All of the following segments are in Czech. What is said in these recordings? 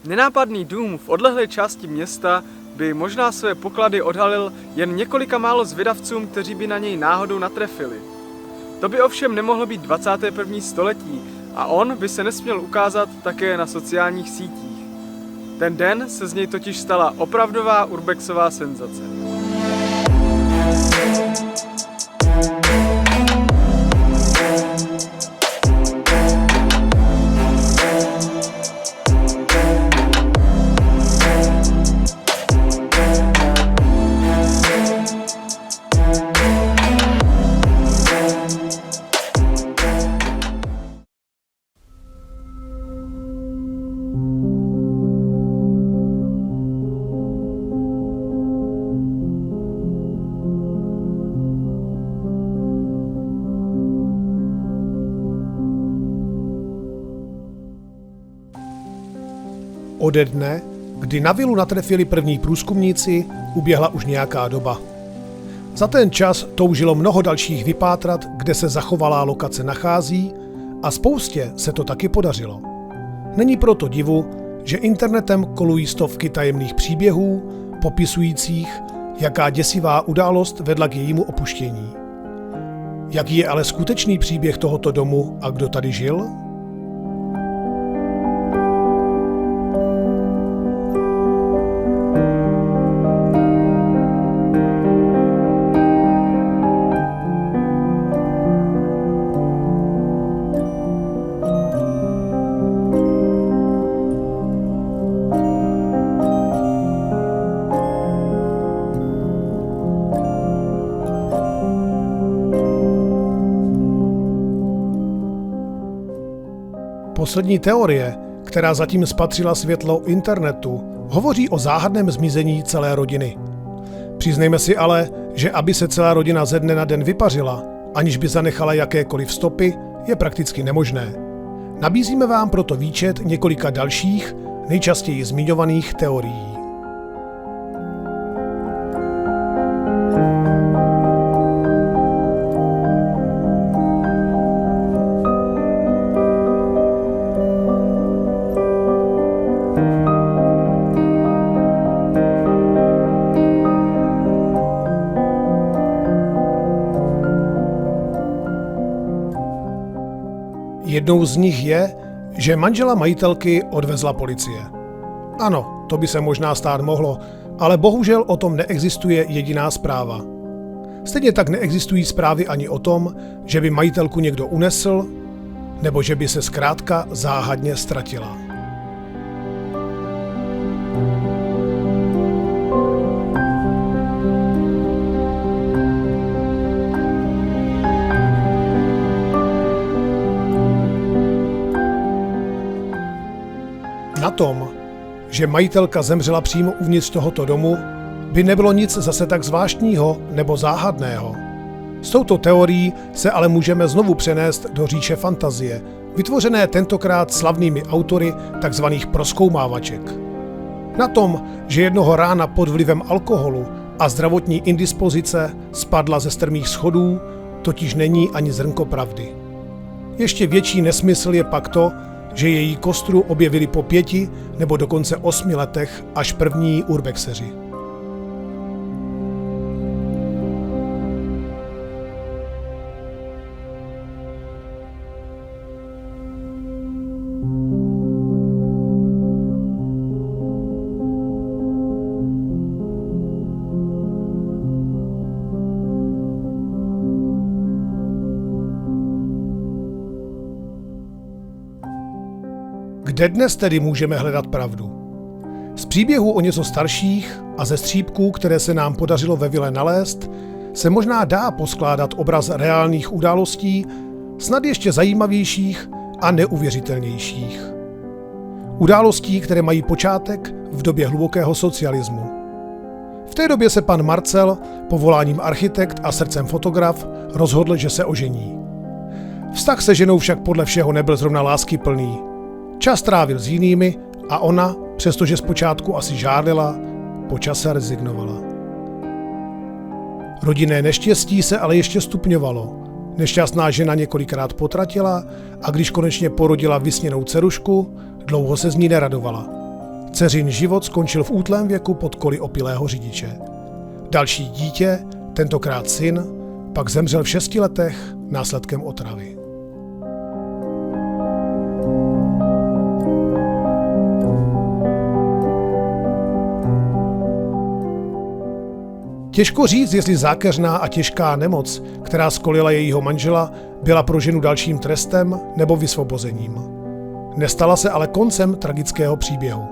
Nenápadný dům v odlehlé části města by možná své poklady odhalil jen několika málo zvědavcům, kteří by na něj náhodou natrefili. To by ovšem nemohlo být 21. století a on by se nesměl ukázat také na sociálních sítích. Ten den se z něj totiž stala opravdová urbexová senzace. Ode dne, kdy na vilu natrefili první průzkumníci, uběhla už nějaká doba. Za ten čas toužilo mnoho dalších vypátrat, kde se zachovalá lokace nachází, a spoustě se to taky podařilo. Není proto divu, že internetem kolují stovky tajemných příběhů, popisujících, jaká děsivá událost vedla k jejímu opuštění. Jaký je ale skutečný příběh tohoto domu a kdo tady žil? Poslední teorie, která zatím spatřila světlo internetu, hovoří o záhadném zmizení celé rodiny. Přiznejme si ale, že aby se celá rodina ze dne na den vypařila, aniž by zanechala jakékoliv stopy, je prakticky nemožné. Nabízíme vám proto výčet několika dalších, nejčastěji zmiňovaných teorií. Jednou z nich je, že manžela majitelky odvezla policie. Ano, to by se možná stát mohlo, ale bohužel o tom neexistuje jediná zpráva. Stejně tak neexistují zprávy ani o tom, že by majitelku někdo unesl, nebo že by se zkrátka záhadně ztratila. Na tom, že majitelka zemřela přímo uvnitř tohoto domu, by nebylo nic zase tak zvláštního nebo záhadného. S touto teorií se ale můžeme znovu přenést do říše fantazie, vytvořené tentokrát slavnými autory tzv. Prozkoumávaček. Na tom, že jednoho rána pod vlivem alkoholu a zdravotní indispozice spadla ze strmých schodů, totiž není ani zrnko pravdy. Ještě větší nesmysl je pak to, že její kostru objevili po 5 nebo dokonce 8 letech až první urbexeři. Kde dnes tedy můžeme hledat pravdu? Z příběhů o něco starších a ze střípků, které se nám podařilo ve vile nalézt, se možná dá poskládat obraz reálných událostí, snad ještě zajímavějších a neuvěřitelnějších. Událostí, které mají počátek v době hlubokého socialismu. V té době se pan Marcel, povoláním architekt a srdcem fotograf, rozhodl, že se ožení. Vztah se ženou však podle všeho nebyl zrovna láskyplný. Čas trávil s jinými a ona, přestože zpočátku asi žádlila, po čase rezignovala. Rodinné neštěstí se ale ještě stupňovalo. Nešťastná žena několikrát potratila a když konečně porodila vysněnou dcerušku, dlouho se z ní neradovala. Dceřin život skončil v útlém věku pod koly opilého řidiče. Další dítě, tentokrát syn, pak zemřel v 6 letech následkem otravy. Těžko říct, jestli zákeřná a těžká nemoc, která skolila jejího manžela, byla pro ženu dalším trestem nebo vysvobozením. Nestala se ale koncem tragického příběhu.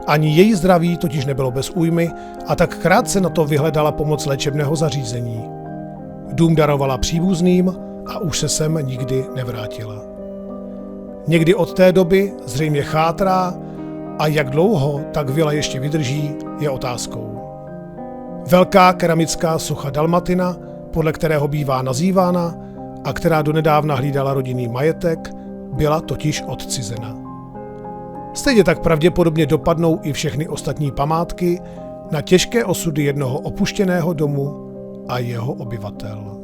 Ani její zdraví totiž nebylo bez újmy a tak krátce na to vyhledala pomoc léčebného zařízení. Dům darovala příbuzným a už se sem nikdy nevrátila. Někdy od té doby zřejmě chátrá a jak dlouho tak vila ještě vydrží, je otázkou. Velká keramická socha Dalmatina, podle kterého bývá nazývána a která donedávna hlídala rodinný majetek, byla totiž odcizena. Stejně tak pravděpodobně dopadnou i všechny ostatní památky na těžké osudy jednoho opuštěného domu a jeho obyvatel.